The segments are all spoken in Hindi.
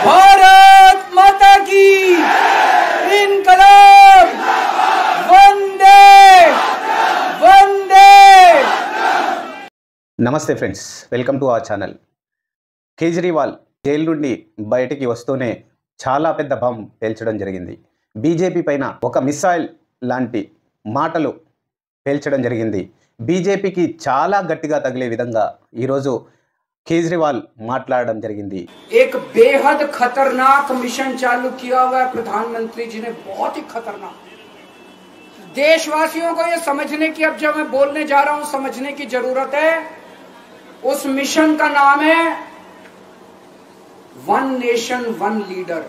भारत माता की इनकलाब वंदे वंदे। నమస్తే friends, welcome to our channel. Kejriwal jail నుండి బయటికి వస్తూనే చాలా పెద్ద బాంబ్ పేల్చడం జరిగింది. బీజేపీ పైన ఒక మిసైల్ లాంటి మాటలు పేల్చడం జరిగింది. బీజేపీకి చాలా గట్టిగా తగిలే విధంగా ఈరోజు కేజ్రీవాల్ మాట్లాడడం జరిగింది. एक बेहद खतरनाक मिशन चालू किया हुआ है प्रधानमंत्री जी ने, बहुत ही खतरनाक। देशवासियों को ये समझने की, अब जब मैं बोलने जा रहा हूं, समझने की जरूरत है। उस मिशन का नाम है वन नेशन वन लीडर।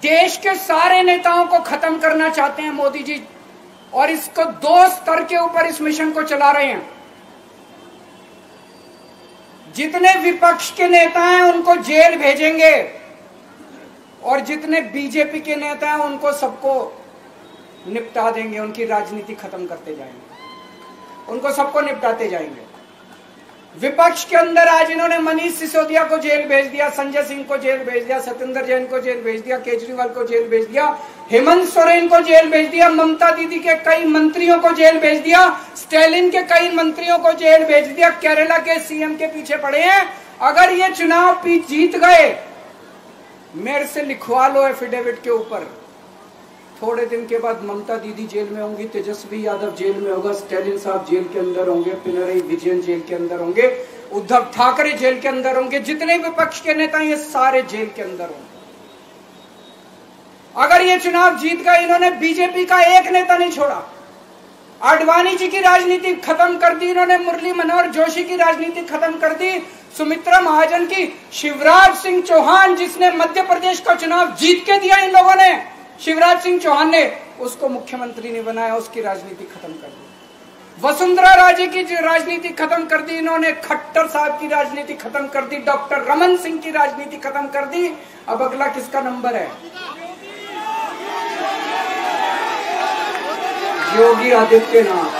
देश के सारे नेताओं को खत्म करना चाहते हैं मोदी जी, और इसको दो स्तर के ऊपर इस मिशन को चला रहे हैं। जितने विपक्ष के नेता हैं उनको जेल भेजेंगे, और जितने बीजेपी के नेता हैं उनको सबको निपटा देंगे, उनकी राजनीति खत्म करते जाएंगे, उनको सबको निपटाते जाएंगे। विपक्ष के अंदर आज इन्होंने मनीष सिसोदिया को जेल भेज दिया, संजय सिंह को जेल भेज दिया, सत्येंद्र जैन को जेल भेज दिया, केजरीवाल को जेल भेज दिया, हेमंत सोरेन को जेल भेज दिया, ममता दीदी के कई मंत्रियों को जेल भेज दिया, स्टालिन के कई मंत्रियों को जेल भेज दिया, केरला के सीएम के पीछे पड़े हैं। अगर ये चुनाव जीत गए, मेरे से लिखवा लो एफिडेविट के ऊपर, थोड़े दिन के बाद ममता दीदी जेल में होंगी, तेजस्वी यादव जेल में होगा, स्टालिन साहब जेल के अंदर होंगे, पिनरई विजयन जेल के अंदर होंगे, उद्धव ठाकरे जेल के अंदर होंगे, जितने विपक्ष के नेता ये सारे जेल के अंदर होंगे। अगर ये चुनाव जीत गए, इन्होंने बीजेपी का एक नेता नहीं छोड़ा। आडवाणी जी की राजनीति खत्म कर दी इन्होंने, मुरली मनोहर जोशी की राजनीति खत्म कर दी, सुमित्रा महाजन की, शिवराज सिंह चौहान जिसने मध्य प्रदेश का चुनाव जीत के दिया इन लोगों ने, शिवराज सिंह चौहान ने उसको मुख्यमंत्री नहीं बनाया, उसकी राजनीति खत्म कर दी। वसुंधरा राजे की राजनीति खत्म कर दी इन्होंने, खट्टर साहब की राजनीति खत्म कर दी, डॉक्टर रमन सिंह की राजनीति खत्म कर दी। अब अगला किसका नंबर है? योगी आदित्यनाथ।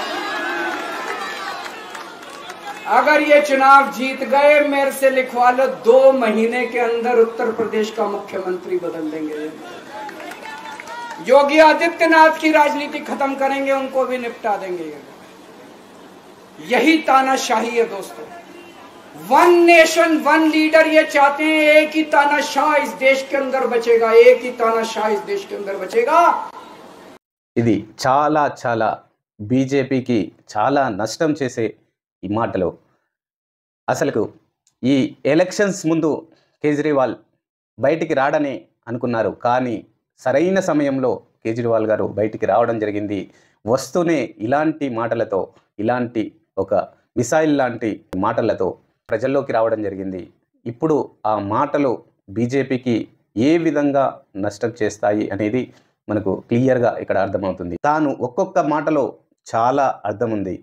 अगर ये चुनाव जीत गए, मेरे से लिखवा लो, 2 महीने के अंदर उत्तर प्रदेश का मुख्यमंत्री बदल देंगे। योगी आदित्यनाथ की राजनीति खत्म करेंगे, उनको भी निपटा देंगे। यही तानाशाही है दोस्तों। वन नेशन वन लीडर ये चाहते हैं, एक ही तानाशाह इस देश के अंदर बचेगा, एक ही तानाशाह इस देश के अंदर बचेगा। ఇది చాలా చాలా బీజేపీకి చాలా నష్టం చేసే ఈ మాటలు. అసలు ఈ ఎలక్షన్స్ ముందు కేజ్రీవాల్ బయటికి రాడని అనుకున్నారు, కానీ సరైన సమయంలో కేజ్రీవాల్ గారు బయటికి రావడం జరిగింది. వస్తూనే ఇలాంటి మాటలతో, ఇలాంటి ఒక మిసైల్ లాంటి మాటలతో ప్రజల్లోకి రావడం జరిగింది. ఇప్పుడు ఆ మాటలు బీజేపీకి ఏ విధంగా నష్టం చేస్తాయి అనేది మనకు క్లియర్గా ఇక్కడ అర్థమవుతుంది. తాను ఒక్కొక్క మాటలో చాలా అర్థం ఉంది.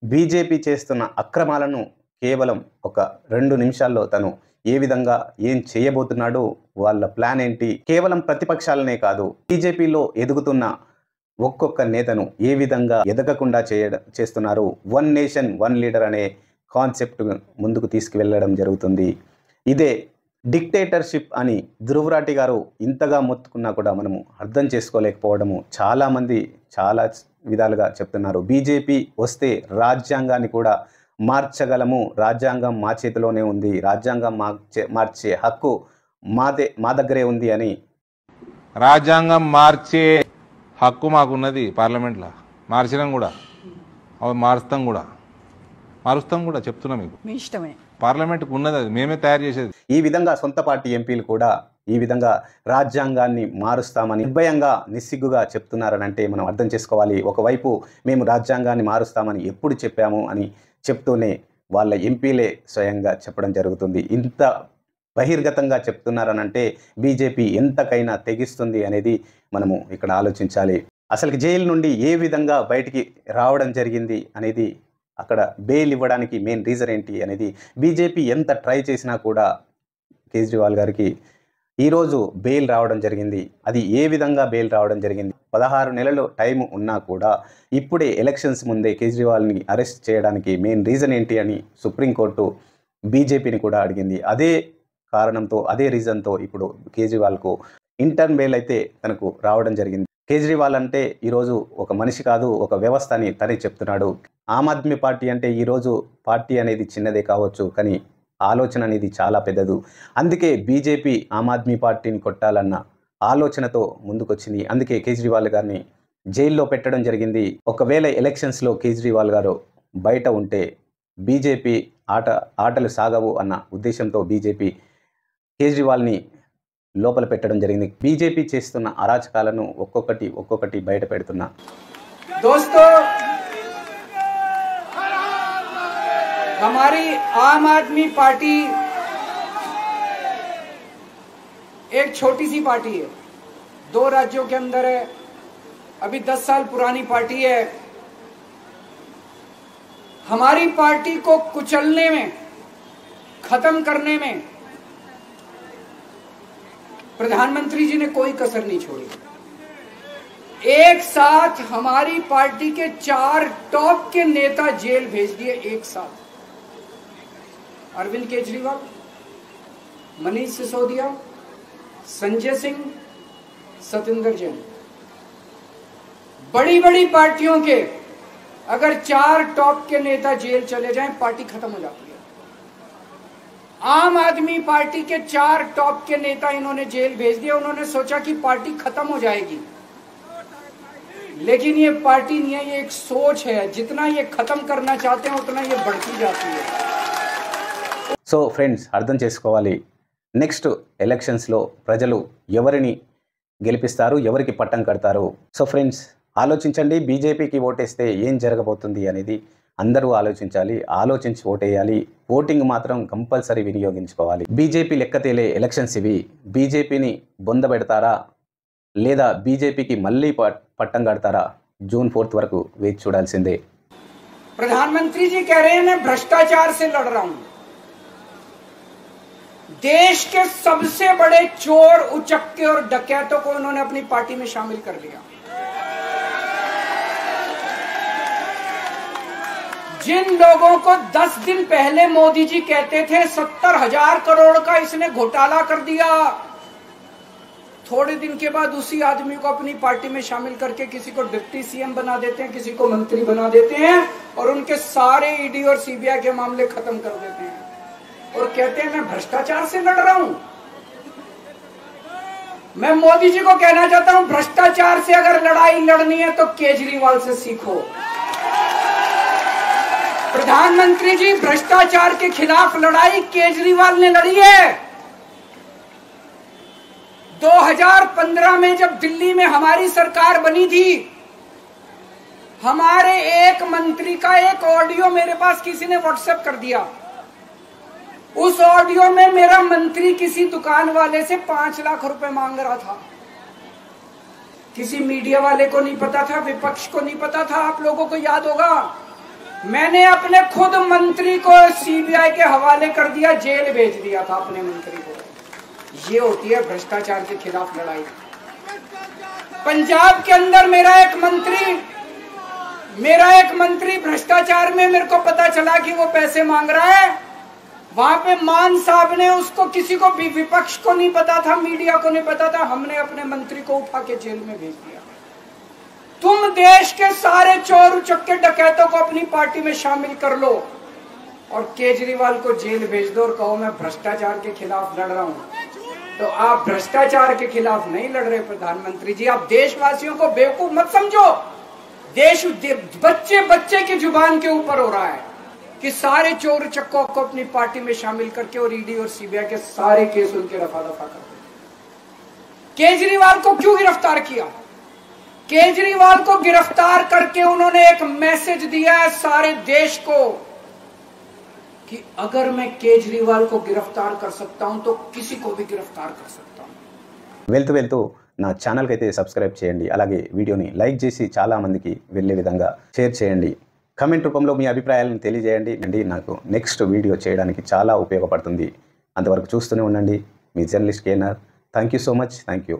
బీజేపీ చేస్తున్న అక్రమాలను కేవలం ఒక 2 నిమిషాల్లో తను ఏ విధంగా ఏం చేయబోతున్నాడు, వాళ్ళ ప్లాన్ ఏంటి, కేవలం ప్రతిపక్షాలనే కాదు, బీజేపీలో ఎదుగుతున్న ఒక్కొక్క నేతను ఏ విధంగా ఎదగకుండా చేస్తున్నారు, వన్ నేషన్ వన్ లీడర్ అనే కాన్సెప్ట్ ముందుకు తీసుకువెళ్ళడం జరుగుతుంది. ఇదే డిక్టేటర్షిప్ అని ధృవరాటి గారు ఇంతగా మొత్తుకున్నా కూడా మనము అర్థం చేసుకోలేకపోవడము, చాలామంది చాలా విధాలుగా చెప్తున్నారు. బీజేపీ వస్తే రాజ్యాంగాన్ని కూడా మార్చగలము, రాజ్యాంగం మా చేతిలోనే ఉంది, రాజ్యాంగం మార్చే హక్కు మా దగ్గరే ఉంది అని. రాజ్యాంగం మార్చే హక్కు మాకున్నది, పార్లమెంట్లో మార్చడం కూడా, మారుస్తాం కూడా చెప్తున్నా మీకు, మీ ఇష్టమే, పార్లమెంట్కి ఉన్నది, అది మేమే తయారు చేసేది. ఈ విధంగా సొంత పార్టీ ఎంపీలు కూడా ఈ విధంగా రాజ్యాంగాన్ని మారుస్తామని నిర్భయంగా నిస్సిగ్గుగా చెప్తున్నారని అంటే మనం అర్థం చేసుకోవాలి. ఒకవైపు మేము రాజ్యాంగాన్ని మారుస్తామని ఎప్పుడు చెప్పాము అని చెప్తూనే వాళ్ళ ఎంపీలే స్వయంగా చెప్పడం జరుగుతుంది. ఇంత బహిర్గతంగా చెప్తున్నారనంటే బీజేపీ ఎంతకైనా తెగిస్తుంది అనేది మనము ఇక్కడ ఆలోచించాలి. అసలు జైలు నుండి ఏ విధంగా బయటికి రావడం జరిగింది అనేది, అక్కడ బెయిల్ ఇవ్వడానికి మెయిన్ రీజన్ ఏంటి అనేది, బీజేపీ ఎంత ట్రై చేసినా కూడా కేజ్రీవాల్ గారికి ఈరోజు బెయిల్ రావడం జరిగింది. అది ఏ విధంగా బెయిల్ రావడం జరిగింది, 16 నెలలు టైం ఉన్నా కూడా ఇప్పుడే ఎలక్షన్స్ ముందే కేజ్రీవాల్ని అరెస్ట్ చేయడానికి మెయిన్ రీజన్ ఏంటి అని సుప్రీంకోర్టు బీజేపీని కూడా అడిగింది. అదే కారణంతో, అదే రీజన్తో ఇప్పుడు కేజ్రీవాల్కు ఇంటర్న్ బెయిల్ అయితే తనకు రావడం జరిగింది. కేజ్రీవాల్ అంటే ఈరోజు ఒక మనిషి కాదు, ఒక వ్యవస్థ అని తనే చెప్తున్నాడు. ఆమ్ ఆద్మీ పార్టీ అంటే ఈరోజు పార్టీ అనేది చిన్నదే కావచ్చు, కానీ ఆలోచన అనేది చాలా పెద్దదు. అందుకే బీజేపీ ఆమ్ ఆద్మీ పార్టీని కొట్టాలన్న ఆలోచనతో ముందుకొచ్చింది. అందుకే కేజ్రీవాల్ గారిని జైల్లో పెట్టడం జరిగింది. ఒకవేళ ఎలక్షన్స్లో కేజ్రీవాల్ గారు బయట ఉంటే బీజేపీ ఆటలు సాగవు అన్న ఉద్దేశంతో బీజేపీ కేజ్రీవాల్ని లోపల పెట్టడం జరిగింది. బీజేపీ చేస్తున్న అరాచకాలను ఒక్కొక్కటి బయట పెడుతున్నా. दोस्तों, हमारी आम आदमी पार्टी एक छोटी सी पार्टी है, 2 राज्यों के अंदर है, अभी 10 साल पुरानी पार्टी है। हमारी पार्टी को कुचलने में, खत्म करने में प्रधानमंत्री जी ने कोई कसर नहीं छोड़ी। एक साथ हमारी पार्टी के 4 टॉप के नेता जेल भेज दिए एक साथ। अरविंद केजरीवाल, मनीष सिसोदिया, संजय सिंह, सत्येंद्र जैन। बड़ी बड़ी पार्टियों के अगर 4 टॉप के नेता जेल चले जाएं, पार्टी खत्म हो जाती है। आम आदमी पार्टी के 4 टॉप के नेता इन्होंने जेल भेज दिया। उन्होंने सोचा कि पार्टी खत्म हो जाएगी, लेकिन ये पार्टी नहीं है, ये एक सोच है। जितना ये खत्म करना चाहते हैं उतना ये बढ़ती जाती है। సో ఫ్రెండ్స్, అర్థం చేసుకోవాలి, నెక్స్ట్ ఎలక్షన్స్లో ప్రజలు ఎవరిని గెలిపిస్తారు, ఎవరికి పట్టం కడతారు. సో ఫ్రెండ్స్, ఆలోచించండి. బీజేపీకి ఓటేస్తే ఏం జరగబోతుంది అనేది అందరూ ఆలోచించాలి. ఆలోచించి ఓటేయాలి. ఓటింగ్ మాత్రం కంపల్సరీ వినియోగించుకోవాలి. బీజేపీ లెక్కతేలే ఎలక్షన్స్ ఇవి. బీజేపీని బొందబెడతారా లేదా బీజేపీకి మళ్ళీ పట్టం కడతారా? జూన్ 4 వరకు వేచి చూడాల్సిందే. प्रधानमंत्री जी कह रहे हैं मैं भ्रष्टाचार से लड़ रहा हूं। देश के सबसे बड़े चोर, उचक्के और डकैतों को उन्होंने अपनी पार्टी में शामिल कर लिया। जिन लोगों को 10 दिन पहले मोदी जी कहते थे 70,000 करोड़ का इसने घोटाला कर दिया, थोड़े दिन के बाद उसी आदमी को अपनी पार्टी में शामिल करके किसी को डिप्टी सीएम बना देते हैं, किसी को मंत्री बना देते हैं और उनके सारे ईडी और सीबीआई के मामले खत्म कर देते हैं और कहते हैं मैं भ्रष्टाचार से लड़ रहा हूं। मैं मोदी जी को कहना चाहता हूं, भ्रष्टाचार से अगर लड़ाई लड़नी है तो केजरीवाल से सीखो। प्रधानमंत्री जी, भ्रष्टाचार के खिलाफ लड़ाई केजरीवाल ने लड़ी है। 2015 में जब दिल्ली में हमारी सरकार बनी थी, हमारे एक मंत्री का एक ऑडियो मेरे पास किसी ने व्हाट्सएप कर दिया। उस ऑडियो में मेरा मंत्री किसी दुकान वाले से 5 लाख रुपए मांग रहा था। किसी मीडिया वाले को नहीं पता था, विपक्ष को नहीं पता था। आप लोगों को याद होगा, मैंने अपने खुद मंत्री को सीबीआई के हवाले कर दिया, जेल भेज दिया था अपने मंत्री को। ये होती है भ्रष्टाचार के खिलाफ लड़ाई। पंजाब के अंदर मेरा एक मंत्री भ्रष्टाचार में, मेरे को पता चला कि वो पैसे मांग रहा है। वहां पे मान साहब ने उसको, किसी को भी, विपक्ष को नहीं पता था, मीडिया को नहीं पता था, हमने अपने मंत्री को उठा के जेल में भेज दिया। तुम देश के सारे चोर उचक्के डकैतों को अपनी पार्टी में शामिल कर लो और केजरीवाल को जेल भेज दो और कहो मैं भ्रष्टाचार के खिलाफ लड़ रहा हूं। तो आप भ्रष्टाचार के खिलाफ नहीं लड़ रहे प्रधानमंत्री जी। आप देशवासियों को बेवकूफ मत समझो। देश बच्चे की जुबान के ऊपर हो रहा है कि सारे चोर चक्कों को अपनी पार्टी में शामिल करके और ईडी और सीबीआई के सारे केस उनके रफा दफा कर दो। केजरीवाल को क्यों गिरफ्तार किया? केजरीवाल को गिरफ्तार करके उन्होंने एक मैसेज दिया है सारे देश को कि अगर मैं केजरीवाल को गिरफ्तार कर सकता हूं तो किसी को भी गिरफ्तार कर सकता हूं। వెళ్తూ నా ఛానల్కి అయితే సబ్స్క్రైబ్ చేయండి. అలాగే వీడియోని లైక్ చేసి చాలా మందికి వెళ్ళే విధంగా షేర్ చేయండి. కమెంట్ రూపంలో మీ అభిప్రాయాలను తెలియజేయండి. నాకు నెక్స్ట్ వీడియో చేయడానికి చాలా ఉపయోగపడుతుంది. అంతవరకు చూస్తూనే ఉండండి. మీ journalist KNR. Thank you so much. Thank you.